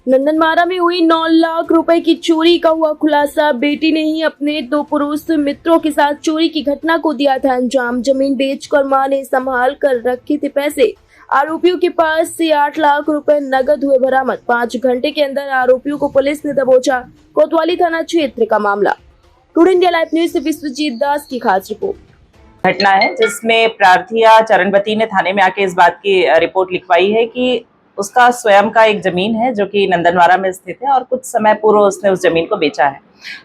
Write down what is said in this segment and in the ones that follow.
नंदनवारा में हुई 9 लाख रुपए की चोरी का हुआ खुलासा। बेटी ने ही अपने 2 पुरुष मित्रों के साथ चोरी की घटना को दिया था अंजाम। जमीन बेचकर मां ने संभाल कर रखे थे पैसे। आरोपियों के पास से 8 लाख रुपए नगद हुए बरामद। 5 घंटे के अंदर आरोपियों को पुलिस ने दबोचा। कोतवाली थाना क्षेत्र का मामला। टुडे इंडिया लाइव न्यूज से विश्वजीत दास की खास रिपोर्ट। घटना है जिसमें प्रार्थिया चरणवती ने थाने में आके इस बात की रिपोर्ट लिखवाई है कि उसका स्वयं का एक जमीन है जो कि नंदनवारा में स्थित है और कुछ समय पूर्व उसने उस जमीन को बेचा है।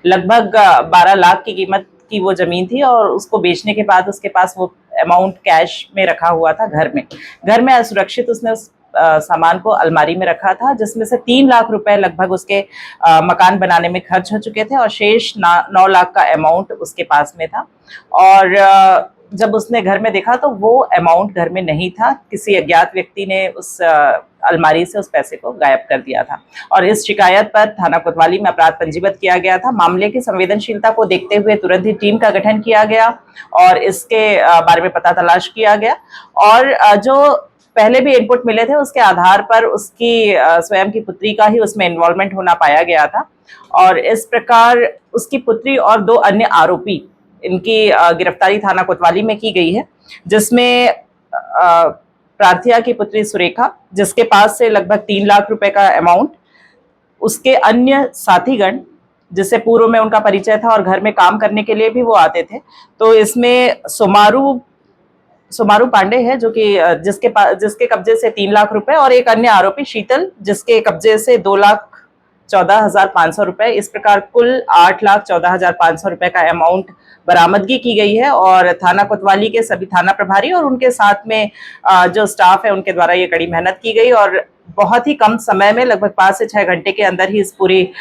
लगभग 12 लाख की कीमत की वो जमीन थी और उसको बेचने के बाद उसके पास वो अमाउंट कैश में रखा हुआ था घर में असुरक्षित उसने उस सामान को अलमारी में रखा था, जिसमें से 3 लाख रुपए लगभग उसके मकान बनाने में खर्च हो चुके थे और शेष 9 लाख का अमाउंट उसके पास में था। और जब उसने घर में देखा तो वो अमाउंट घर में नहीं था। किसी अज्ञात व्यक्ति ने उस अलमारी से उस पैसे को गायब कर दिया था और इस शिकायत पर थाना कोतवाली में अपराध पंजीबद्ध किया गया था। मामले की संवेदनशीलता को देखते हुए तुरंत ही टीम का गठन किया गया और इसके बारे में पता तलाश किया गया और जो पहले भी इनपुट मिले थे उसके आधार पर उसकी स्वयं की पुत्री का ही उसमें इन्वॉल्वमेंट होना पाया गया था और इस प्रकार उसकी पुत्री और 2 अन्य आरोपी इनकी गिरफ्तारी थाना कोतवाली में की गई है, जिसमें प्रार्थिया की पुत्री सुरेखा, जिसके पास से लगभग 3 लाख रुपए का अमाउंट, उसके अन्य साथीगण जिससे पूर्व में उनका परिचय था और घर में काम करने के लिए भी वो आते थे। तो इसमें सोमारू पांडे है जो कि जिसके कब्जे से 3 लाख रुपए और एक अन्य आरोपी शीतल जिसके कब्जे से 2,14,500 रुपए, इस प्रकार कुल 8,14,500 रुपए का अमाउंट बरामदगी की गई है और थाना कोतवाली के सभी थाना प्रभारी और उनके साथ में जो स्टाफ है उनके द्वारा ये कड़ी मेहनत की गई और बहुत ही कम समय में लगभग 5 से 6 घंटे के अंदर ही इस पूरी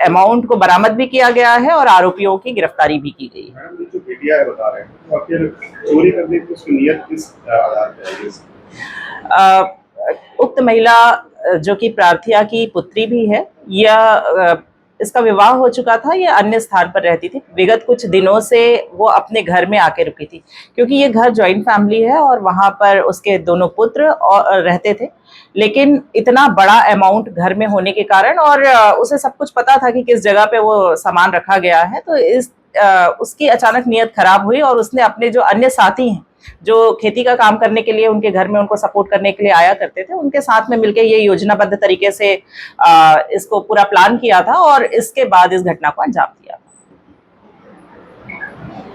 अमाउंट को बरामद भी किया गया है और आरोपियों की गिरफ्तारी भी की गई है। जो मीडिया है बता रहे हैं तो आखिर चोरी करने की उसकी नियत किस आधार पर है? उक्त महिला जो कि प्रार्थिया की पुत्री भी है, यह इसका विवाह हो चुका था, यह अन्य स्थान पर रहती थी। विगत कुछ दिनों से वो अपने घर में आके रुकी थी क्योंकि ये घर जॉइंट फैमिली है और वहां पर उसके दोनों पुत्र और रहते थे, लेकिन इतना बड़ा अमाउंट घर में होने के कारण और उसे सब कुछ पता था कि किस जगह पे वो सामान रखा गया है, तो उसकी अचानक नीयत खराब हुई और उसने अपने जो अन्य साथी हैं जो खेती का काम करने के लिए उनके घर में उनको सपोर्ट करने के लिए आया करते थे, उनके साथ में मिलकर ये योजनाबद्ध तरीके से इसको पूरा प्लान किया था और इसके बाद इस घटना को अंजाम दिया था।